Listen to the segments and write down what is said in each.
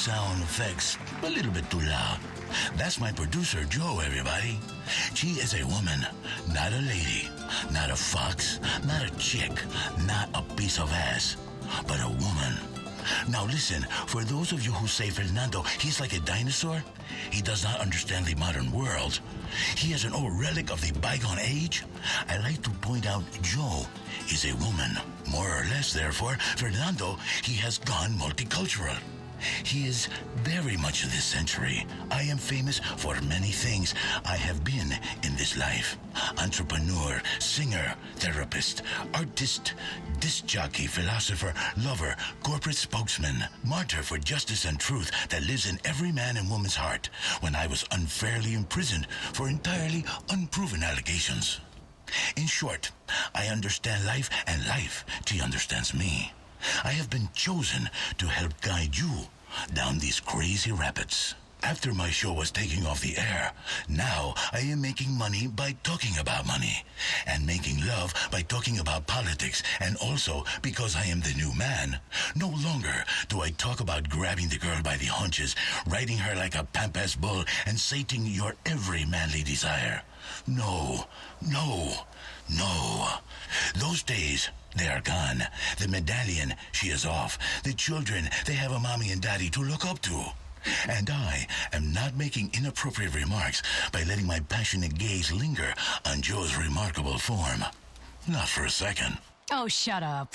sound effects a little bit too loud. That's my producer, Joe, everybody. She is a woman, not a lady, not a fox, not a chick, not a piece of ass, but a woman. Now listen, for those of you who say Fernando, he's like a dinosaur, he does not understand the modern world. He is an old relic of the bygone age. I like to point out Joe is a woman. More or less, therefore, Fernando, he has gone multicultural. He is very much of this century. I am famous for many things I have been in this life. Entrepreneur, singer, therapist, artist, disc jockey, philosopher, lover, corporate spokesman, martyr for justice and truth that lives in every man and woman's heart when I was unfairly imprisoned for entirely unproven allegations. In short, I understand life and life, she understands me. I have been chosen to help guide you down these crazy rapids. After my show was taking off the air, now I am making money by talking about money, and making love by talking about politics, and also because I am the new man. No longer do I talk about grabbing the girl by the haunches, riding her like a pampas bull, and sating your every manly desire. No, no, no. Those days, they are gone. The medallion, she is off. The children, they have a mommy and daddy to look up to. And I am not making inappropriate remarks by letting my passionate gaze linger on Joe's remarkable form. Not for a second. Oh, shut up.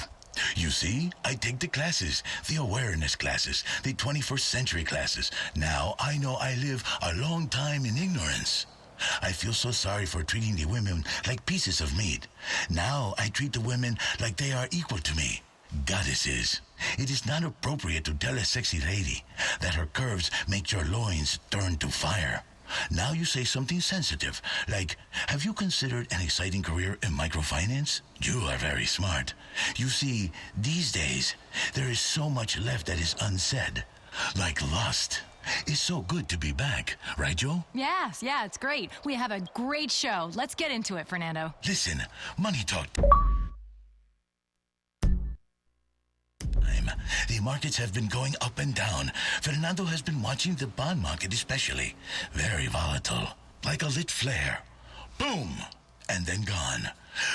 You see, I take the classes, the awareness classes, the 21st century classes. Now I know I live a long time in ignorance. I feel so sorry for treating the women like pieces of meat. Now I treat the women like they are equal to me. Goddesses. It is not appropriate to tell a sexy lady that her curves make your loins turn to fire. Now you say something sensitive, like, have you considered an exciting career in microfinance? You are very smart. You see, these days, there is so much left that is unsaid, like lust. It's so good to be back, right, Joe? Yes, yeah, it's great. We have a great show. Let's get into it, Fernando. Listen, money talk. The markets have been going up and down. Fernando has been watching the bond market especially. Very volatile, like a lit flare. Boom! And then gone.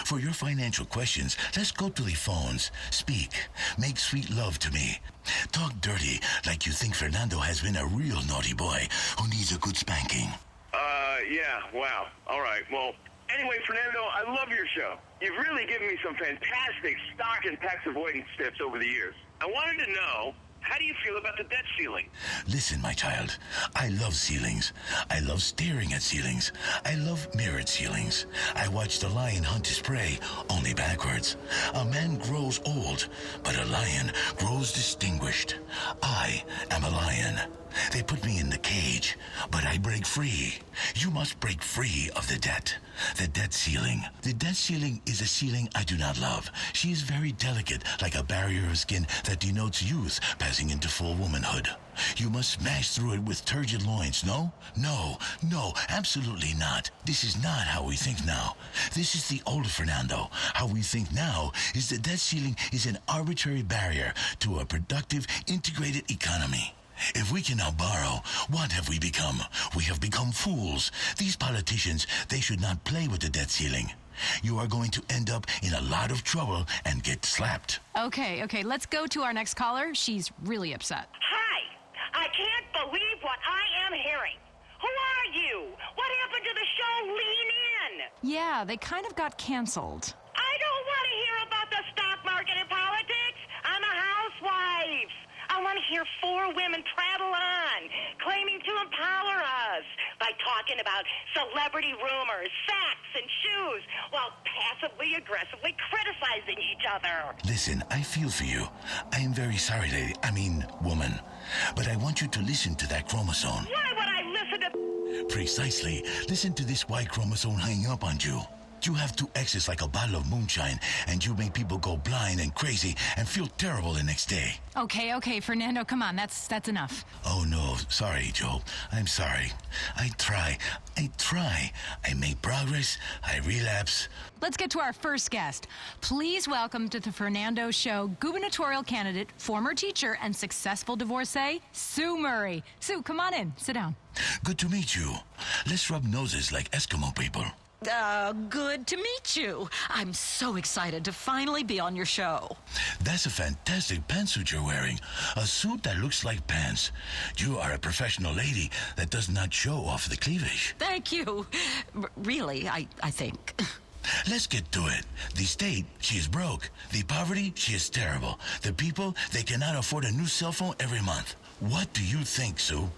For your financial questions, let's go to the phones. Speak. Make sweet love to me. Talk dirty like you think Fernando has been a real naughty boy who needs a good spanking. Yeah, wow. All right, well, anyway, Fernando, I love your show. You've really given me some fantastic stock and tax avoidance tips over the years. I wanted to know, how do you feel about the debt ceiling? Listen, my child, I love ceilings. I love staring at ceilings. I love mirrored ceilings. I watch the lion hunt his prey, only backwards. A man grows old, but a lion grows distinguished. I am a lion. They put me in the cage, but I break free. You must break free of the debt ceiling. The debt ceiling is a ceiling I do not love. She is very delicate, like a barrier of skin that denotes youth passing into full womanhood. You must smash through it with turgid loins, no? No, no, absolutely not. This is not how we think now. This is the old Fernando. How we think now is the debt ceiling is an arbitrary barrier to a productive, integrated economy. If we can now borrow, what have we become? We have become fools. These politicians, they should not play with the debt ceiling. You are going to end up in a lot of trouble and get slapped. Okay, let's go to our next caller. She's really upset. Hi, I can't believe what I am hearing. Who are you? What happened to the show Lean In? Yeah, they kind of got canceled. I don't want to hear about the stock market and politics. I'm a housewife. I want to hear four women prattle on, claiming to empower us by talking about celebrity rumors, facts, and shoes, while passively aggressively criticizing each other. Listen, I feel for you. I am very sorry, woman. But I want you to listen to that chromosome. Why would I listen to... Precisely. Listen to this Y chromosome hanging up on you. You have 2 X's like a bottle of moonshine, and you make people go blind and crazy and feel terrible the next day. Okay, Fernando, come on. That's enough. Oh, no. Sorry, Joe. I'm sorry. I try. I make progress. I relapse. Let's get to our first guest. Please welcome to the Fernando Show gubernatorial candidate, former teacher, and successful divorcee, Sue Murray. Sue, come on in. Sit down. Good to meet you. Let's rub noses like Eskimo people. Good to meet you. I'm so excited to finally be on your show. That's a fantastic pantsuit you're wearing. A suit that looks like pants. You are a professional lady that does not show off the cleavage. Thank you. Really, I think. Let's get to it. The state, she is broke. The poverty, she is terrible. The people, they cannot afford a new cell phone every month. What do you think, Sue?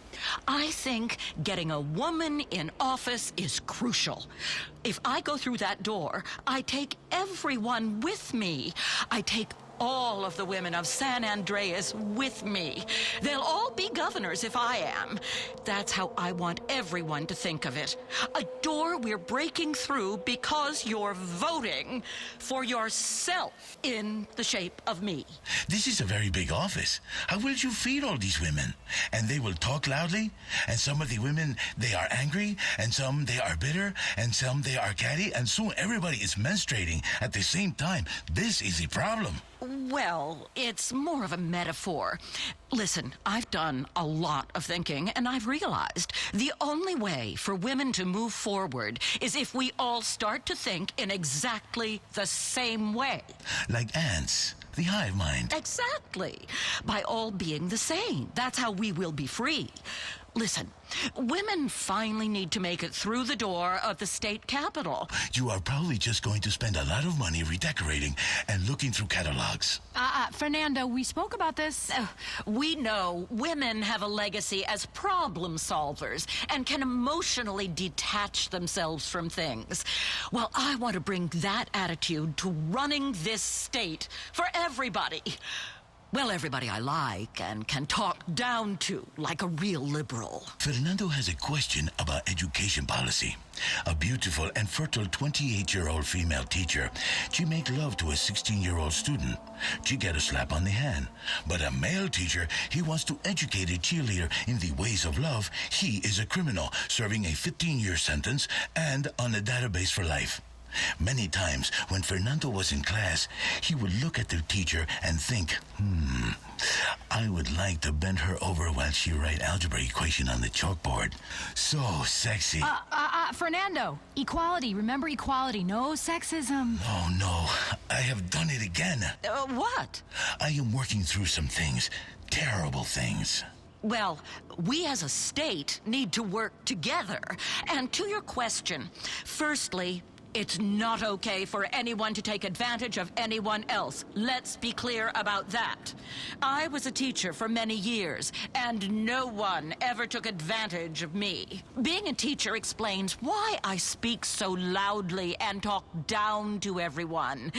I think getting a woman in office is crucial. If I go through that door, I take everyone with me. I take all of the women of San Andreas with me. They'll all be governors if I am. That's how I want everyone to think of it. A door we're breaking through because you're voting for yourself in the shape of me. This is a very big office. How will you feed all these women? And they will talk loudly? And some of the women, they are angry, and some they are bitter, and some they are catty, and soon everybody is menstruating at the same time. This is a problem. Well, it's more of a metaphor. Listen, I've done a lot of thinking, and I've realized the only way for women to move forward is if we all start to think in exactly the same way. Like ants, the hive mind. Exactly. By all being the same. That's how we will be free. Listen, women finally need to make it through the door of the state capitol. You are probably just going to spend a lot of money redecorating and looking through catalogs. Fernando, we spoke about this. We know women have a legacy as problem solvers and can emotionally detach themselves from things. Well, I want to bring that attitude to running this state for everybody. Well, everybody I like and can talk down to like a real liberal. Fernando has a question about education policy. A beautiful and fertile 28-year-old female teacher. She make love to a 16-year-old student. She get a slap on the hand. But a male teacher, he wants to educate a cheerleader in the ways of love. He is a criminal, serving a 15-year sentence and on a database for life. Many times, when Fernando was in class, he would look at the teacher and think, I would like to bend her over while she write algebra equation on the chalkboard. So sexy. Fernando, equality. Remember equality. No sexism. Oh, no. I have done it again. What? I am working through some things. Terrible things. Well, we as a state need to work together. And to your question, firstly, it's not okay for anyone to take advantage of anyone else. Let's be clear about that. I was a teacher for many years, and no one ever took advantage of me. Being a teacher explains why I speak so loudly and talk down to everyone.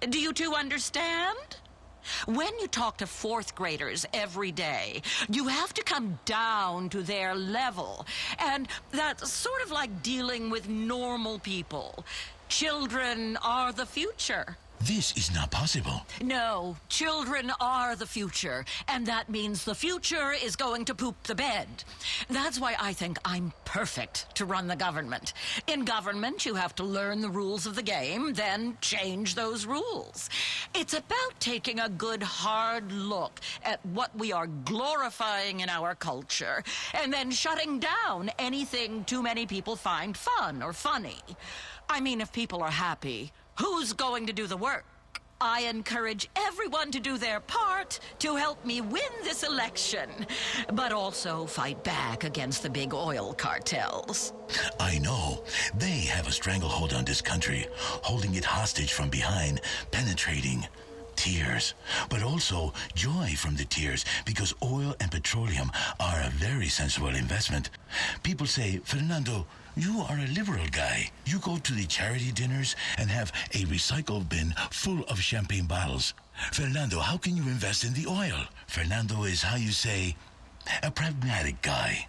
Do you two understand? When you talk to fourth graders every day, you have to come down to their level. And that's sort of like dealing with normal people. Children are the future. This is not possible. No, children are the future, and that means the future is going to poop the bed. That's why I think I'm perfect to run the government. In government, you have to learn the rules of the game, then change those rules. It's about taking a good hard look at what we are glorifying in our culture, and then shutting down anything too many people find fun or funny. I mean, if people are happy, who's going to do the work? I encourage everyone to do their part to help me win this election, but also fight back against the big oil cartels. I know. They have a stranglehold on this country, holding it hostage from behind, penetrating. Tears, but also joy from the tears, because oil and petroleum are a very sensible investment. People say, Fernando, you are a liberal guy. You go to the charity dinners and have a recycle bin full of champagne bottles. Fernando, how can you invest in the oil? Fernando is, how you say, a pragmatic guy.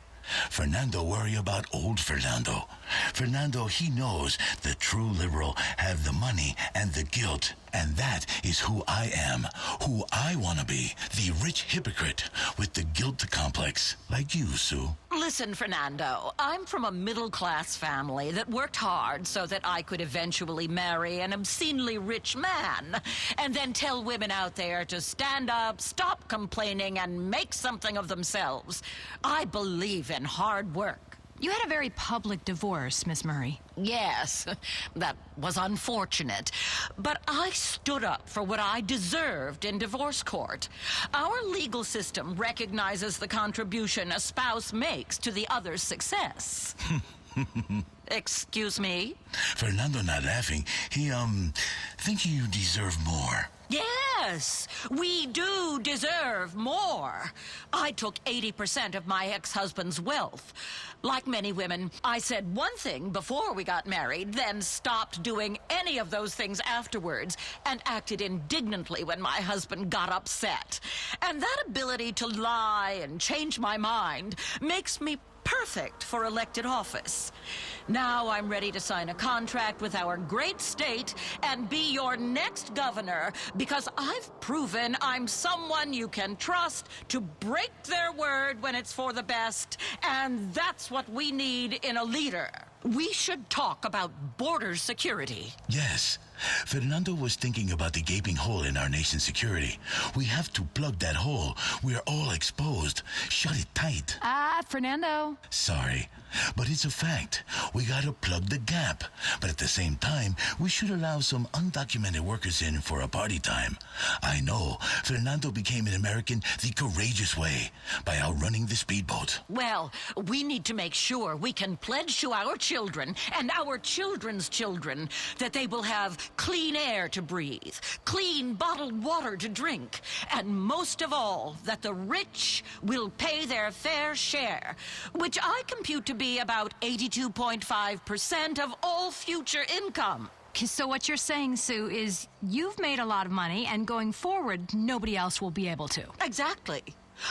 Fernando worry about old Fernando. Fernando, he knows the true liberal have the money and the guilt. And that is who I am, who I want to be, the rich hypocrite with the guilt complex, like you, Sue. Listen, Fernando, I'm from a middle-class family that worked hard so that I could eventually marry an obscenely rich man, and then tell women out there to stand up, stop complaining, and make something of themselves. I believe in hard work. You had a very public divorce, Miss Murray. Yes, that was unfortunate. But I stood up for what I deserved in divorce court. Our legal system recognizes the contribution a spouse makes to the other's success. Excuse me? Fernando not laughing. He, think you deserve more. Yes, we do deserve more. I took 80% of my ex-husband's wealth. Like many women, I said one thing before we got married, then stopped doing any of those things afterwards, and acted indignantly when my husband got upset. And that ability to lie and change my mind makes me perfect for elected office. Now I'm ready to sign a contract with our great state and be your next governor, because I've proven I'm someone you can trust to break their word when it's for the best, and that's what we need in a leader. We should talk about border security. Yes. Fernando was thinking about the gaping hole in our nation's security. We have to plug that hole. We're all exposed. Shut it tight. Fernando. Sorry, but it's a fact. We gotta plug the gap. But at the same time, we should allow some undocumented workers in for a party time. I know Fernando became an American the courageous way, by outrunning the speedboat. Well, we need to make sure we can pledge to our children and our children's children that they will have clean air to breathe, clean bottled water to drink, and most of all, that the rich will pay their fair share, which I compute to be about 82.5% of all future income. So what you're saying, Sue, is you've made a lot of money, and going forward, nobody else will be able to. Exactly.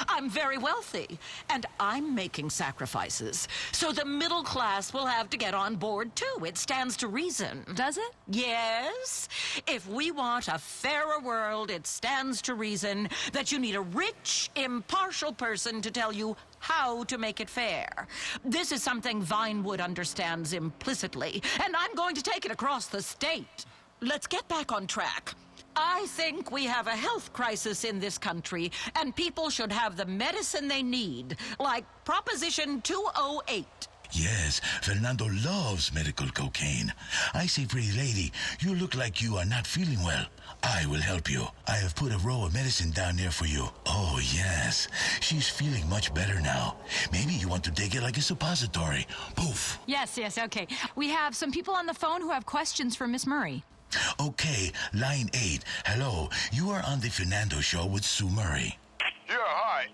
I'm very wealthy, and I'm making sacrifices. So the middle class will have to get on board, too. It stands to reason. Does it? Yes. If we want a fairer world, it stands to reason that you need a rich, impartial person to tell you how to make it fair. This is something Vinewood understands implicitly, and I'm going to take it across the state. Let's get back on track. I think we have a health crisis in this country, and people should have the medicine they need, like Proposition 208. Yes, Fernando loves medical cocaine. I say, pretty lady, you look like you are not feeling well. I will help you. I have put a row of medicine down there for you. Oh, yes. She's feeling much better now. Maybe you want to take it like a suppository. Poof. Yes, okay. We have some people on the phone who have questions for Miss Murray. Okay, line 8. Hello, you are on the Fernando Show with Sue Murray. Yeah, hi.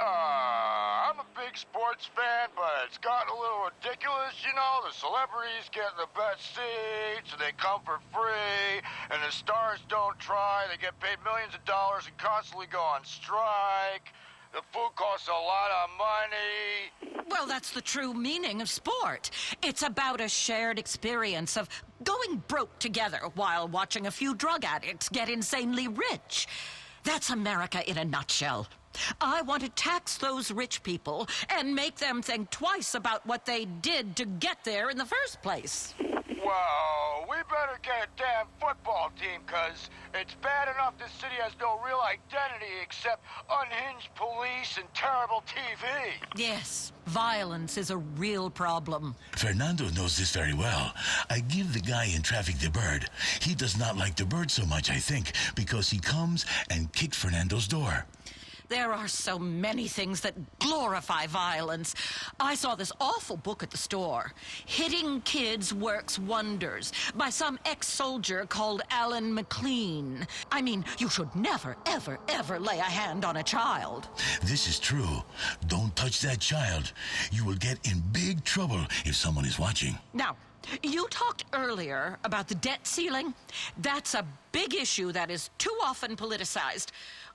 I'm a big sports fan, but it's gotten a little ridiculous, you know? The celebrities get the best seats, and they come for free, and the stars don't try. They get paid millions of dollars and constantly go on strike. The food costs a lot of money. Well, that's the true meaning of sport. It's about a shared experience of going broke together while watching a few drug addicts get insanely rich. That's America in a nutshell. I want to tax those rich people and make them think twice about what they did to get there in the first place. Well, we better get a damn football team, because it's bad enough this city has no real identity except unhinged police and terrible TV. Yes, violence is a real problem. Fernando knows this very well. I give the guy in traffic the bird. He does not like the bird so much, I think, because he comes and kicks Fernando's door. There are so many things that glorify violence. I saw this awful book at the store, Hitting Kids Works Wonders, by some ex-soldier called Alan McLean. I mean, you should never, ever, ever lay a hand on a child. This is true. Don't touch that child. You will get in big trouble if someone is watching. Now, you talked earlier about the debt ceiling. That's a big issue that is too often politicized.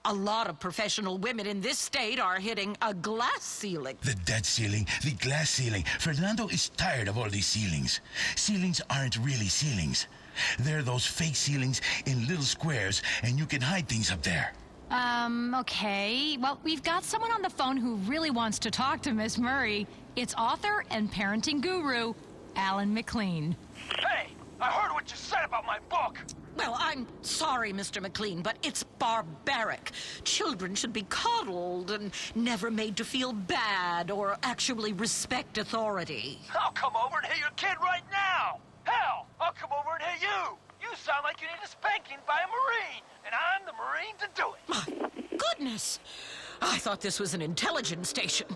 A lot of professional women in this state are hitting a glass ceiling. The dead ceiling, the glass ceiling. Fernando is tired of all these ceilings. Ceilings aren't really ceilings. They're those fake ceilings in little squares, and you can hide things up there. Okay. Well, we've got someone on the phone who really wants to talk to Miss Murray. It's author and parenting guru, Alan McLean. Hey, I heard what you said about my book. Well, I'm sorry, Mr. McLean, but it's barbaric. Children should be coddled and never made to feel bad or actually respect authority. I'll come over and hit your kid right now. Hell, I'll come over and hit you. You sound like you need a spanking by a Marine, and I'm the Marine to do it. My goodness. I thought this was an intelligence station.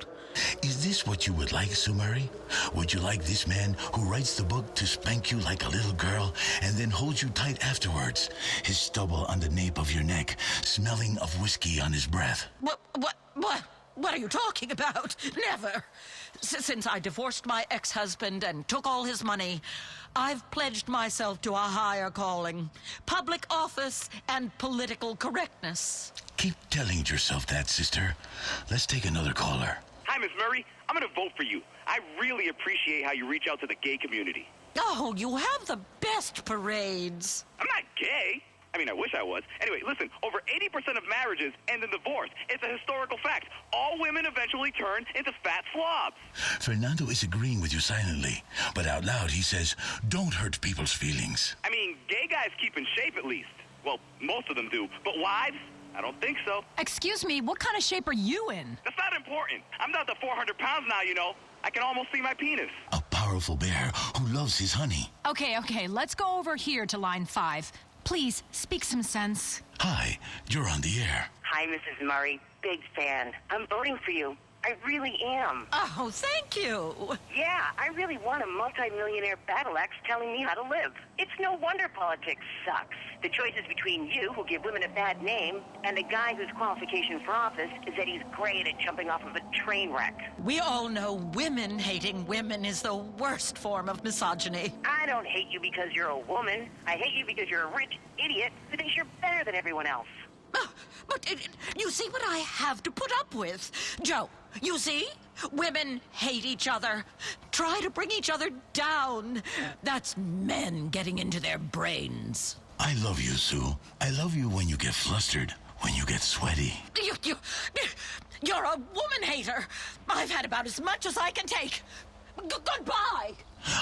Is this what you would like, Sue Murray? Would you like this man who writes the book to spank you like a little girl and then hold you tight afterwards, his stubble on the nape of your neck, smelling of whiskey on his breath? What are you talking about? Never. Since I divorced my ex-husband and took all his money, I've pledged myself to a higher calling. Public office and political correctness. Keep telling yourself that, sister. Let's take another caller. Hi, Miss Murray. I'm going to vote for you. I really appreciate how you reach out to the gay community. Oh, you have the best parades. I'm not gay. I mean, I wish I was. Anyway, listen, over 80% of marriages end in divorce. It's a historical fact. All women eventually turn into fat slobs. Fernando is agreeing with you silently, but out loud he says, don't hurt people's feelings. I mean, gay guys keep in shape at least. Well, most of them do. But wives? I don't think so. Excuse me, what kind of shape are you in? That's not important. I'm down to 400 pounds now, you know. I can almost see my penis. A powerful bear who loves his honey. Okay, let's go over here to line 5. Please, speak some sense. Hi, you're on the air. Hi, Mrs. Murray. Big fan. I'm voting for you. I really am. Oh, thank you. Yeah, I really want a multi-millionaire battle axe telling me how to live. It's no wonder politics sucks. The choice is between you, who give women a bad name, and a guy whose qualification for office is that he's great at jumping off of a train wreck. We all know women hating women is the worst form of misogyny. I don't hate you because you're a woman. I hate you because you're a rich idiot who thinks you're better than everyone else. But you see what I have to put up with. Joe, you see? Women hate each other, try to bring each other down. That's men getting into their brains. I love you, Sue. I love you when you get flustered, when you get sweaty. You're a woman hater. I've had about as much as I can take. Goodbye.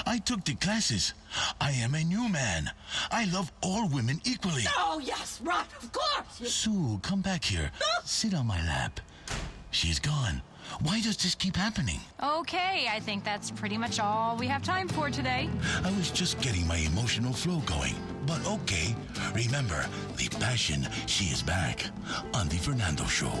I took the classes. I am a new man. I love all women equally. Oh, yes, right, of course. Sue, come back here. Sit on my lap. She's gone. Why does this keep happening? Okay, I think that's pretty much all we have time for today. I was just getting my emotional flow going. But okay, remember, the passion, she is back on The Fernando Show.